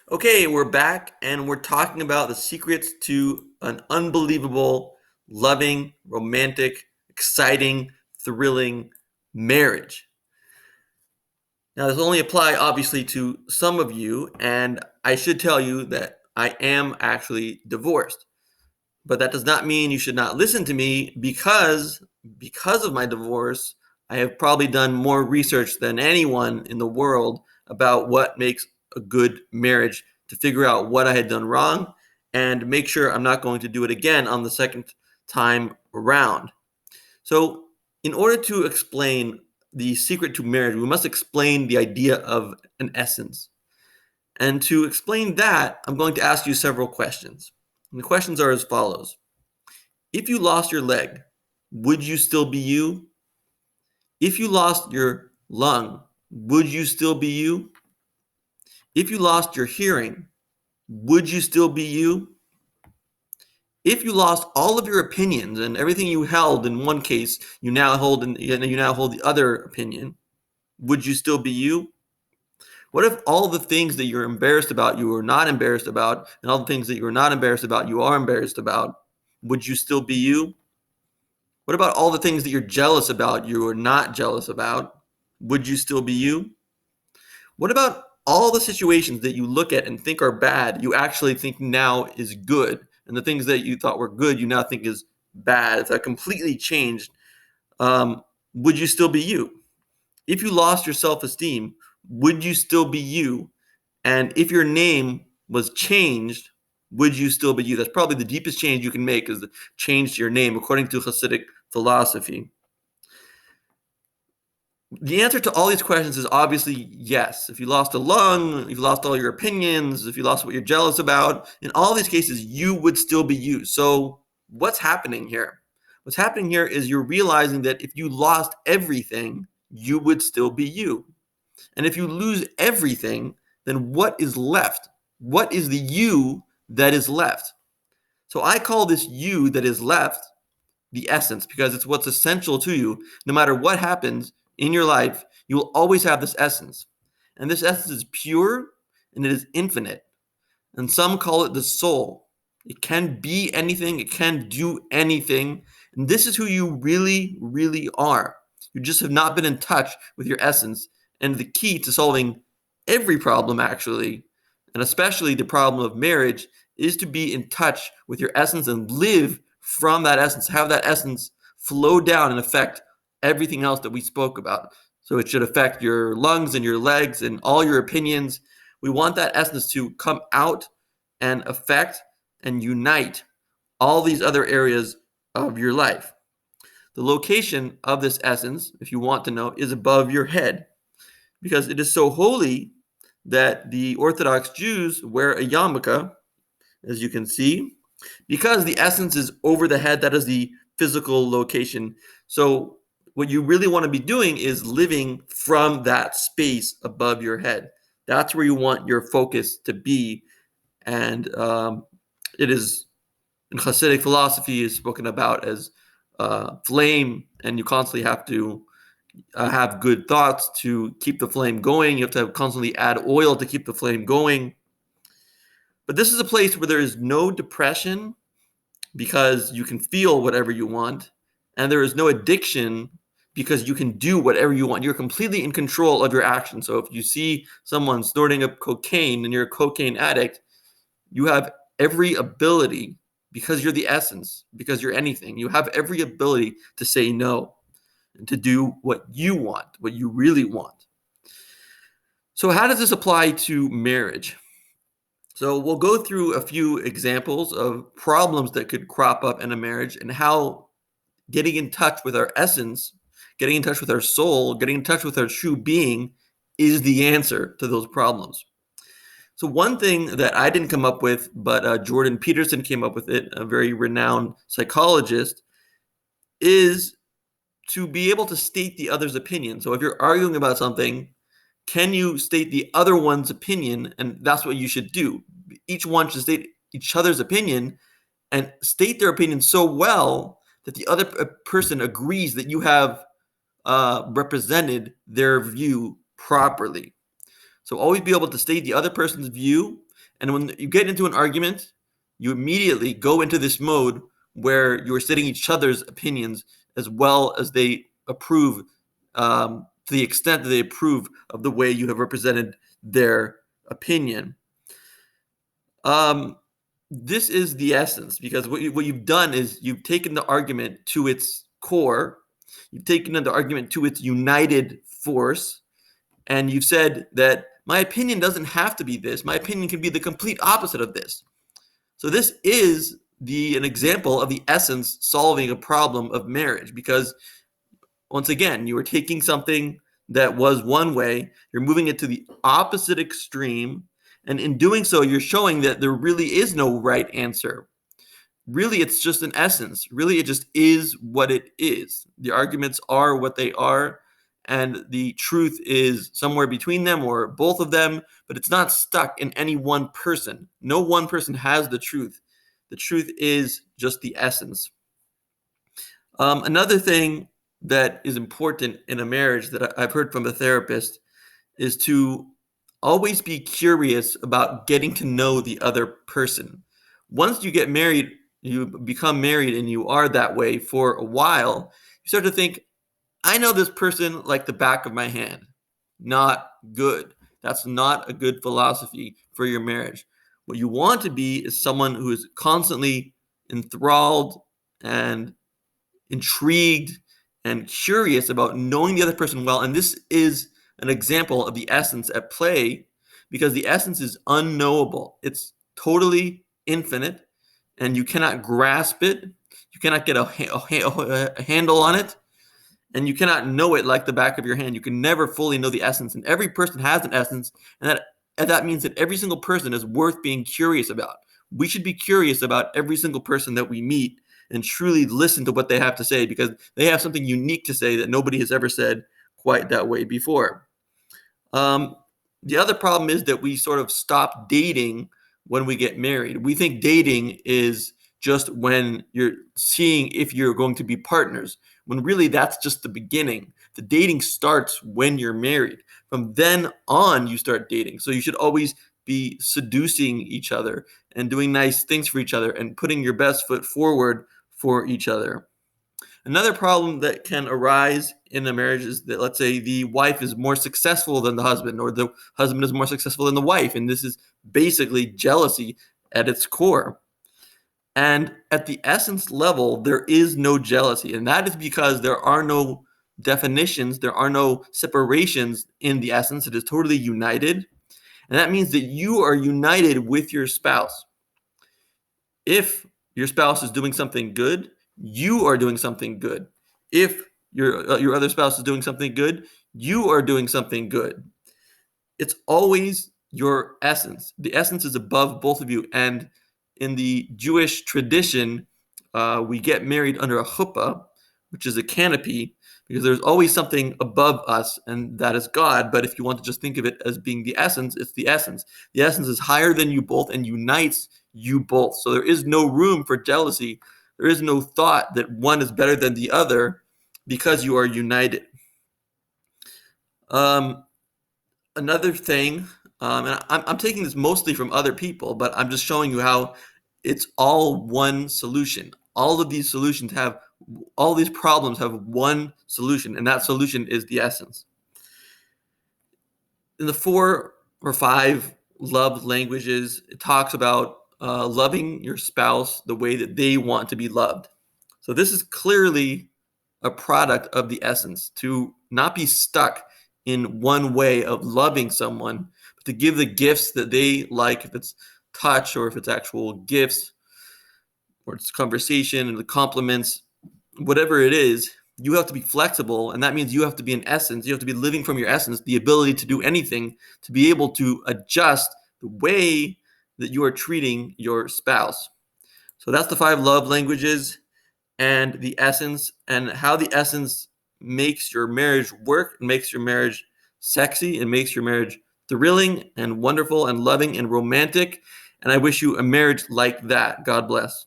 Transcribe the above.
Okay, we're back and we're talking about the secrets to an unbelievable, loving, romantic, exciting, thrilling marriage. Now, this only apply obviously to some of you, and I should tell you that I am actually divorced. But that does not mean you should not listen to me because of my divorce, I have probably done more research than anyone in the world about what makes a good marriage to figure out what I had done wrong and make sure I'm not going to do it again on the second time around. So, in order to explain the secret to marriage, we must explain the idea of an essence. And to explain that, I'm going to ask you several questions. And the questions are as follows. If you lost your leg, would you still be you? If you lost your lung, would you still be you? If you lost your hearing, would you still be you? If you lost all of your opinions and everything you held in one case, you now hold the other opinion, would you still be you? What if all the things that you're embarrassed about you are not embarrassed about, and all the things that you're not embarrassed about you are embarrassed about? Would you still be you? What about all the things that you're jealous about you are not jealous about? Would you still be you? What about all the situations that you look at and think are bad, you actually think now is good? And the things that you thought were good, you now think is bad. It's completely changed. Um, would you still be you? If you lost your self esteem, would you still be you? And if your name was changed, would you still be you? That's probably the deepest change you can make is the change to your name, according to Hasidic philosophy. The answer to all these questions is obviously yes. If you lost a lung, if you lost all your opinions, if you lost what you're jealous about, in all these cases, you would still be you. So, what's happening here? What's happening here is you're realizing that if you lost everything, you would still be you. And if you lose everything, then what is left? What is the you that is left? So, I call this you that is left the essence because it's what's essential to you. No matter what happens in your life, you will always have this essence. And this essence is pure and it is infinite. And some call it the soul. It can be anything, it can do anything. And this is who you really, really are. You just have not been in touch with your essence. And the key to solving every problem, actually, and especially the problem of marriage, is to be in touch with your essence and live from that essence, have that essence flow down and affect everything else that we spoke about. So it should affect your lungs and your legs and all your opinions. We want that essence to come out and affect and unite all these other areas of your life. The location of this essence, if you want to know, is above your head because it is so holy that the Orthodox Jews wear a yarmulke, as you can see, because the essence is over the head. That is the physical location. So what you really want to be doing is living from that space above your head. That's where you want your focus to be. And it is in Hasidic philosophy is spoken about as flame, and you constantly have to have good thoughts to keep the flame going. You have to constantly add oil to keep the flame going. But this is a place where there is no depression because you can feel whatever you want, and there is no addiction because you can do whatever you want. You're completely in control of your actions. So if you see someone snorting up cocaine and you're a cocaine addict, you have every ability because you're the essence, because you're anything. You have every ability to say no and to do what you want, what you really want. So how does this apply to marriage? So we'll go through a few examples of problems that could crop up in a marriage and how getting in touch with our essence, getting in touch with our soul, getting in touch with our true being is the answer to those problems. So one thing that I didn't come up with, but Jordan Peterson came up with it, a very renowned psychologist, is to be able to state the other's opinion. So if you're arguing about something, can you state the other one's opinion? And that's what you should do. Each one should state each other's opinion and state their opinion so well that the other person agrees that you have represented their view properly. So always be able to state the other person's view And when you get into an argument, you immediately go into this mode where you're stating each other's opinions as well as they approve, to the extent that they approve of the way you have represented their opinion. This is the essence, because what you've done is you've taken the argument to its core, you've taken the argument to its united force, and you've said that my opinion doesn't have to be this. My opinion can be the complete opposite of this. So this is an example of the essence solving a problem of marriage, because once again, you are taking something that was one way, you're moving it to the opposite extreme, and in doing so, you're showing that there really is no right answer. Really, it's just an essence. Really, it just is what it is. The arguments are what they are, and the truth is somewhere between them or both of them, but it's not stuck in any one person. No one person has the truth. The truth is just the essence. Another thing that is important in a marriage that I've heard from a therapist is to always be curious about getting to know the other person. Once you get married, you become married and you are that way for a while, you start to think, I know this person like the back of my hand. Not good. That's not a good philosophy for your marriage. What you want to be is someone who is constantly enthralled and intrigued and curious about knowing the other person well. And this is an example of the essence at play, because the essence is unknowable. It's totally infinite, and you cannot grasp it. You cannot get a handle on it, and you cannot know it like the back of your hand. You can never fully know the essence, and every person has an essence, and that means that every single person is worth being curious about. We should be curious about every single person that we meet and truly listen to what they have to say, because they have something unique to say that nobody has ever said quite that way before. The other problem is that we sort of stop dating when we get married. We think dating is just when you're seeing if you're going to be partners, when really that's just the beginning. The dating starts when you're married. From then on, you start dating. So you should always be seducing each other and doing nice things for each other and putting your best foot forward for each other. Another problem that can arise in a marriage is that, let's say, the wife is more successful than the husband, or the husband is more successful than the wife, and this is basically jealousy at its core. And at the essence level, there is no jealousy, and that is because there are no definitions, there are no separations in the essence. It is totally united, and that means that you are united with your spouse. If your spouse is doing something good, you are doing something good. If your other spouse is doing something good, you are doing something good. It's always your essence. The essence is above both of you. And in the Jewish tradition, we get married under a chuppah, which is a canopy, because there's always something above us, and that is God. But if you want to just think of it as being the essence, it's the essence. The essence is higher than you both and unites you both. So there is no room for jealousy. There is no thought that one is better than the other, because you are united. Another thing, and I'm taking this mostly from other people, but I'm just showing you how it's all one solution. All of these solutions have, all these problems have one solution, and that solution is the essence. In the 4 or 5 love languages, it talks about loving your spouse the way that they want to be loved. So this is clearly a product of the essence, to not be stuck in one way of loving someone, but to give the gifts that they like, if it's touch or if it's actual gifts or it's conversation and the compliments, whatever it is. You have to be flexible, and that means you have to be in essence. You have to be living from your essence, the ability to do anything, to be able to adjust the way that you are treating your spouse. So that's the 5 love languages and the essence, and how the essence makes your marriage work, makes your marriage sexy, and makes your marriage thrilling and wonderful and loving and romantic. And I wish you a marriage like that. God bless.